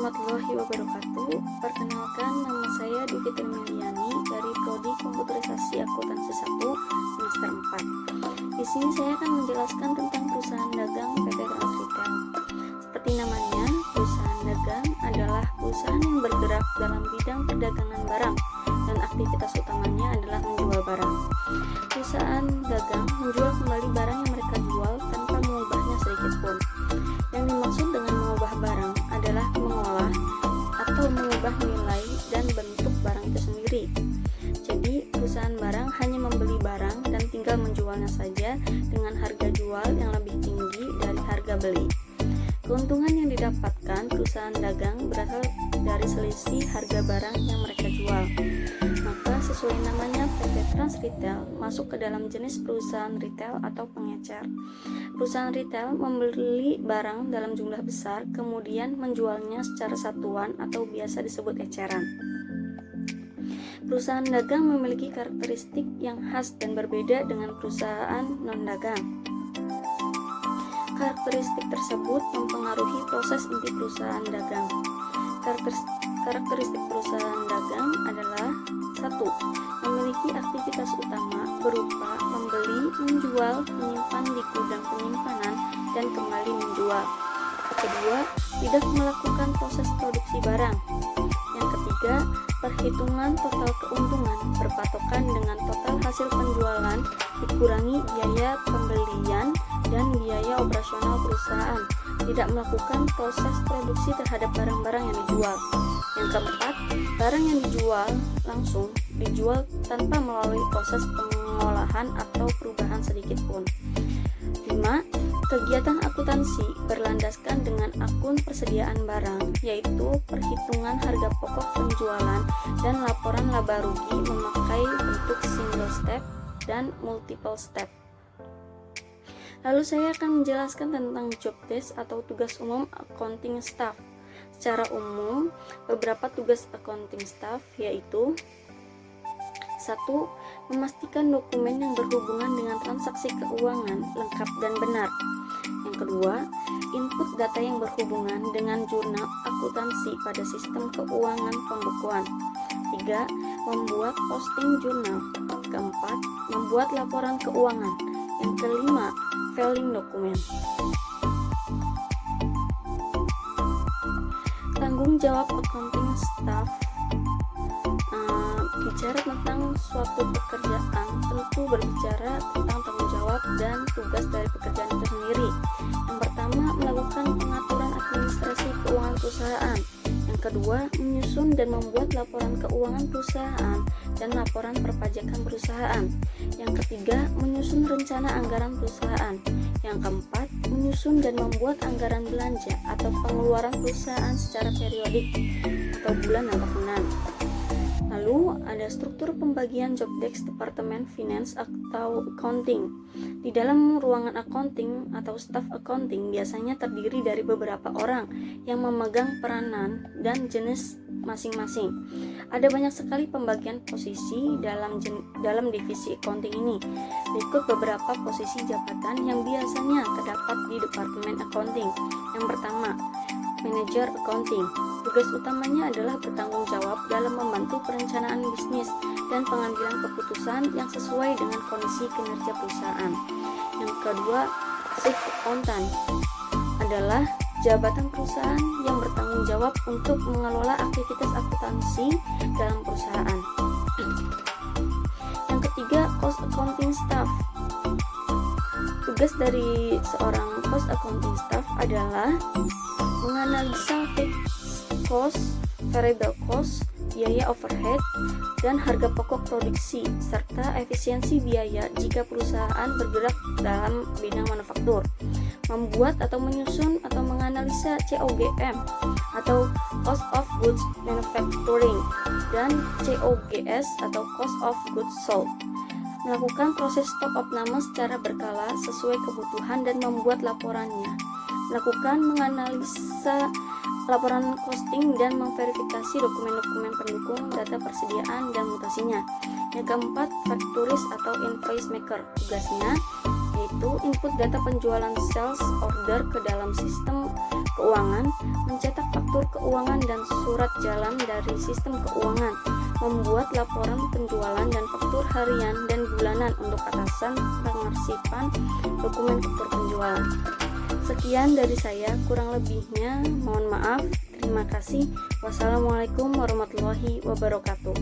warahmatullahi wabarakatuh. Perkenalkan, nama saya Dwi Fitriani dari Prodi Komputerisasi Akuntansi 1 semester 4. Di sini saya akan menjelaskan tentang perusahaan dagang PT Trans Retail. Seperti namanya, perusahaan dagang adalah perusahaan yang bergerak dalam bidang perdagangan barang dan aktivitas utamanya adalah menjual barang. Perusahaan dagang menjual kembali barang yang mereka jual tanpa mengubahnya sedikit pun. Yang dimaksud dengan mengubah barang adalah mengolah atau mengubah nilai dan bentuk barang itu sendiri. Jadi, perusahaan barang hanya membeli barang dan tinggal menjualnya saja dengan harga jual yang lebih tinggi dari harga beli. Keuntungan yang didapatkan perusahaan dagang berasal dari selisih harga barang yang mereka jual. Maka sesuai namanya, PT Trans Retail masuk ke dalam jenis perusahaan retail atau pengecer. Perusahaan retail membeli barang dalam jumlah besar, kemudian menjualnya secara satuan atau biasa disebut eceran. Perusahaan dagang memiliki karakteristik yang khas dan berbeda dengan perusahaan non-dagang. Karakteristik tersebut mempengaruhi proses inti perusahaan dagang. Karakteristik perusahaan dagang adalah 1. Memiliki aktivitas utama berupa membeli, menjual, menyimpan di gudang penyimpanan, dan kembali menjual. Kedua, tidak melakukan proses produksi barang. Yang ketiga, perhitungan total keuntungan berpatokan dengan total hasil penjualan dikurangi biaya pembelian dan biaya operasional perusahaan, tidak melakukan proses produksi terhadap barang-barang yang dijual. Yang keempat, barang yang dijual langsung dijual tanpa melalui proses pengolahan atau perubahan sedikit pun. 5. Kegiatan akuntansi berlandaskan dengan akun persediaan barang, yaitu perhitungan harga pokok penjualan dan laporan laba rugi memakai bentuk single step dan multiple step. Lalu saya akan menjelaskan tentang job desk atau tugas umum accounting staff. Secara umum, beberapa tugas accounting staff yaitu 1. Memastikan dokumen yang berhubungan dengan transaksi keuangan lengkap dan benar. Yang kedua, input data yang berhubungan dengan jurnal akuntansi pada sistem keuangan pembukuan. 3. Membuat posting jurnal. Keempat, membuat laporan keuangan. Yang kelima, filing dokumen. Tanggung jawab accounting staff. Bicara tentang suatu pekerjaan, tentu berbicara tentang tanggung jawab dan tugas dari pekerjaan itu sendiri. Yang pertama, melakukan pengaturan administrasi keuangan perusahaan. Yang kedua, menyusun dan membuat laporan keuangan perusahaan dan laporan perpajakan perusahaan. Yang ketiga, menyusun rencana anggaran perusahaan. Yang keempat, menyusun dan membuat anggaran belanja atau pengeluaran perusahaan secara periodik atau bulan atau tahunan. Lalu ada struktur pembagian job desk Departemen Finance atau Accounting. Di dalam ruangan accounting atau staff accounting biasanya terdiri dari beberapa orang yang memegang peranan dan jenis masing-masing. Ada banyak sekali pembagian posisi dalam divisi accounting ini. Berikut beberapa posisi jabatan yang biasanya terdapat di Departemen Accounting. Yang pertama, manajer accounting. Tugas utamanya adalah bertanggung jawab dalam membantu perencanaan bisnis dan pengambilan keputusan yang sesuai dengan kondisi kinerja perusahaan. Yang kedua, chief accountant adalah jabatan perusahaan yang bertanggung jawab untuk mengelola aktivitas akuntansi dalam perusahaan. Yang ketiga, cost accounting staff. Tugas dari seorang cost accounting staff adalah menganalisa fixed cost, variable cost, biaya overhead, dan harga pokok produksi, serta efisiensi biaya jika perusahaan bergerak dalam bidang manufaktur. Membuat atau menyusun atau menganalisa COGM atau Cost of Goods Manufacturing dan COGS atau Cost of Goods Sold. Melakukan proses stok opname secara berkala sesuai kebutuhan dan membuat laporannya. Melakukan menganalisa laporan costing dan memverifikasi dokumen-dokumen pendukung data persediaan dan mutasinya. Yang keempat, factories atau invoice maker. Tugasnya yaitu itu, input data penjualan sales order ke dalam sistem keuangan, mencetak faktur keuangan dan surat jalan dari sistem keuangan, membuat laporan penjualan dan faktur harian dan bulanan untuk atasan, pengarsipan dokumen faktur penjualan. Sekian dari saya, kurang lebihnya mohon maaf. Terima kasih. Wassalamualaikum warahmatullahi wabarakatuh.